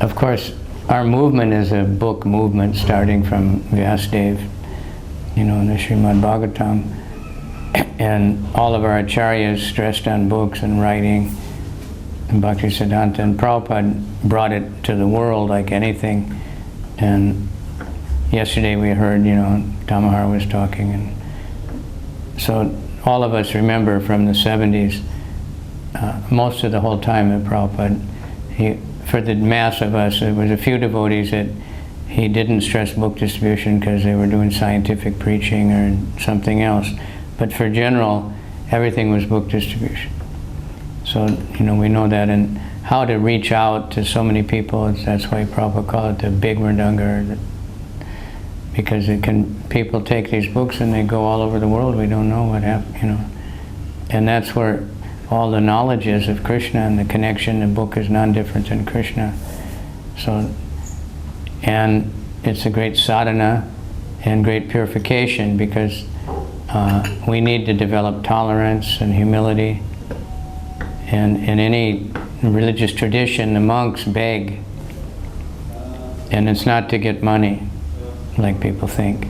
of course, our movement is a book movement starting from Vyasadeva, in the Srimad Bhagavatam. And all of our acharyas stressed on books and writing, and Bhaktisiddhanta, and Prabhupada brought it to the world like anything. And yesterday we heard, Tamahara was talking, and so all of us remember from the 70s, most of the whole time that Prabhupada, for the mass of us, there was a few devotees that he didn't stress book distribution because they were doing scientific preaching or something else. But for general, everything was book distribution. So, we know that, and how to reach out to so many people, that's why Prabhupada called it the big mridanga, because people take these books and they go all over the world, we don't know what happened, And that's where all the knowledge is of Krishna and the connection. The book is non-different than Krishna. So, and it's a great sadhana and great purification, because we need to develop tolerance and humility. And in any religious tradition, the monks beg. And it's not to get money, like people think.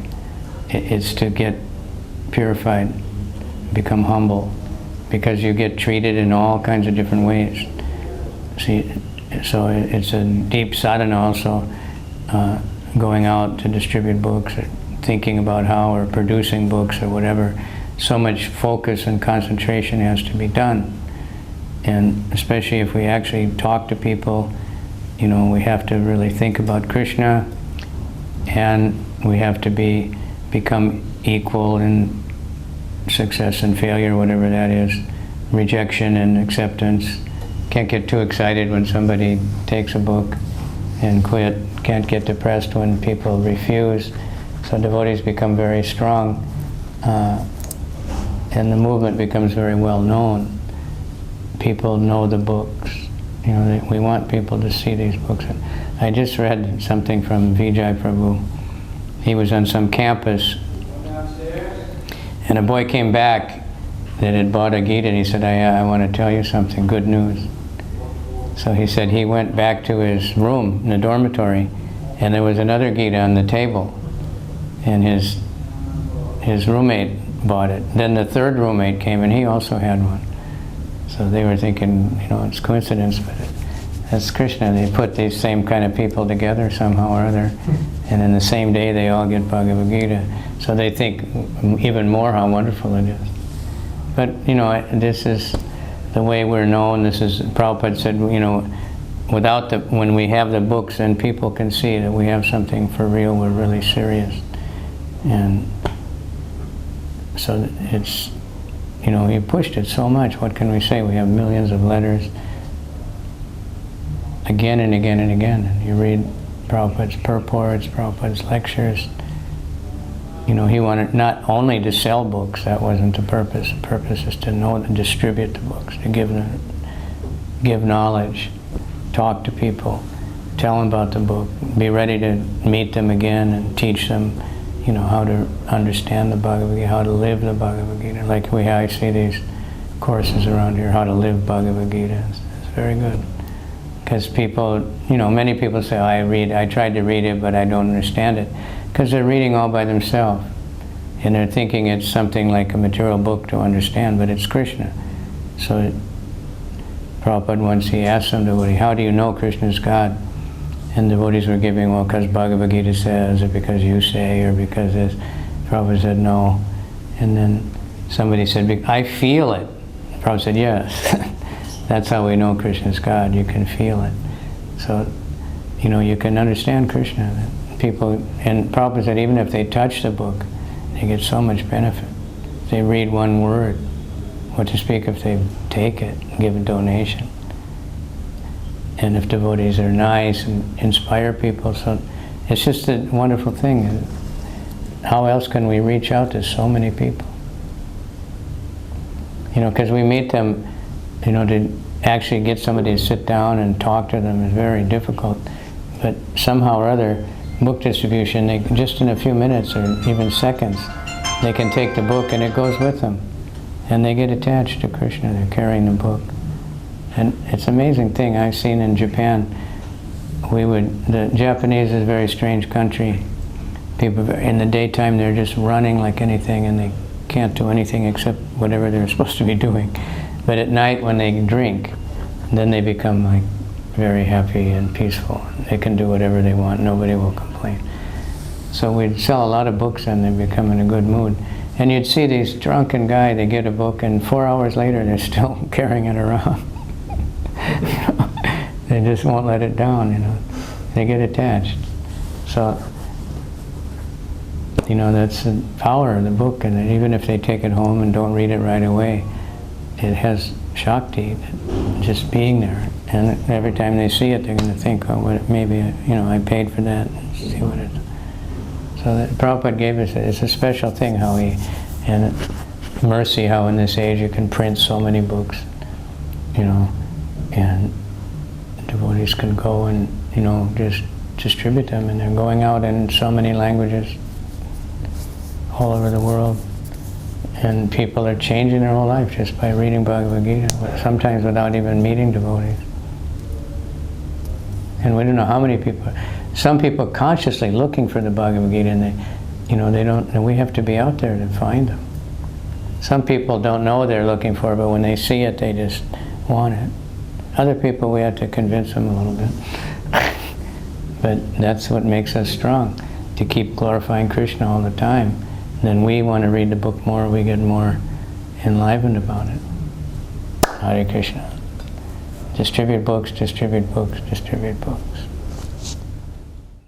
It's to get purified, become humble, because you get treated in all kinds of different ways. See, so it's a deep sadhana also, going out to distribute books, or thinking about how, or producing books or whatever. So much focus and concentration has to be done. And especially if we actually talk to people, we have to really think about Krishna, and we have to become equal in success and failure, whatever that is, rejection and acceptance. Can't get too excited when somebody takes a book and quit. Can't get depressed when people refuse. So devotees become very strong, and the movement becomes very well known. People know the books. We want people to see these books. I just read something from Vijay Prabhu. He was on some campus, and a boy came back that had bought a Gita, and he said, I want to tell you something, good news. So he said he went back to his room in the dormitory, and there was another Gita on the table, and his roommate bought it. Then the third roommate came, and he also had one. So they were thinking, it's coincidence, but that's Krishna. They put these same kind of people together somehow or other, and in the same day they all get Bhagavad Gita. So they think even more how wonderful it is. But, this is the way we're known. This is, Prabhupada said, when we have the books, then people can see that we have something for real, we're really serious. And so it's, he pushed it so much. What can we say? We have millions of letters, again and again and again. And you read Prabhupada's purports, Prabhupada's lectures. He wanted not only to sell books, that wasn't the purpose. The purpose is to know and distribute the books, to give knowledge, talk to people, tell them about the book, be ready to meet them again and teach them, how to understand the Bhagavad Gita, how to live the Bhagavad Gita. Like I see these courses around here, how to live Bhagavad Gita. It's very good. Because people, many people say, I tried to read it, but I don't understand it. Because they're reading all by themselves. And they're thinking it's something like a material book to understand, but it's Krishna. So Prabhupada once, he asked some devotee, how do you know Krishna is God? And devotees were giving, well, because Bhagavad Gita says, or because you say, or because this. Prabhupada said, no. And then somebody said, I feel it. Prabhupada said, yes. That's how we know Krishna is God. You can feel it. So, you can understand Krishna. People, and Prabhupada said, even if they touch the book, they get so much benefit. If they read one word, what to speak if they take it and give a donation. And if devotees are nice and inspire people, so it's just a wonderful thing. How else can we reach out to so many people? Because we meet them, to actually get somebody to sit down and talk to them is very difficult. But somehow or other, book distribution, they just in a few minutes or even seconds, they can take the book and it goes with them. And they get attached to Krishna, they're carrying the book. And it's an amazing thing I've seen in Japan, the Japanese is a very strange country. People, in the daytime, they're just running like anything, and they can't do anything except whatever they're supposed to be doing. But at night, when they drink, then they become like very happy and peaceful. They can do whatever they want. Nobody will complain. So we'd sell a lot of books, and they'd become in a good mood. And you'd see these drunken guy, they get a book, and 4 hours later, they're still carrying it around. You know, they just won't let it down, you know. They get attached. So, you know, that's the power of the book, and even if they take it home and don't read it right away, it has Shakti, just being there. And every time they see it, they're going to think, oh, well, maybe, you know, I paid for that, and see what it is. So that Prabhupada gave us, it's a special thing how he, and mercy how in this age you can print so many books, you know, and devotees can go and, you know, just distribute them, and they're going out in so many languages all over the world. And people are changing their whole life just by reading Bhagavad Gita, sometimes without even meeting devotees. And we don't know how many people. Some people are consciously looking for the Bhagavad Gita, and they, you know, they don't. And we have to be out there to find them. Some people don't know they're looking for it, but when they see it, they just want it. Other people, we have to convince them a little bit. But that's what makes us strong, to keep glorifying Krishna all the time. Then we want to read the book more, we get more enlivened about it. Hare Krishna. Distribute books, distribute books, distribute books.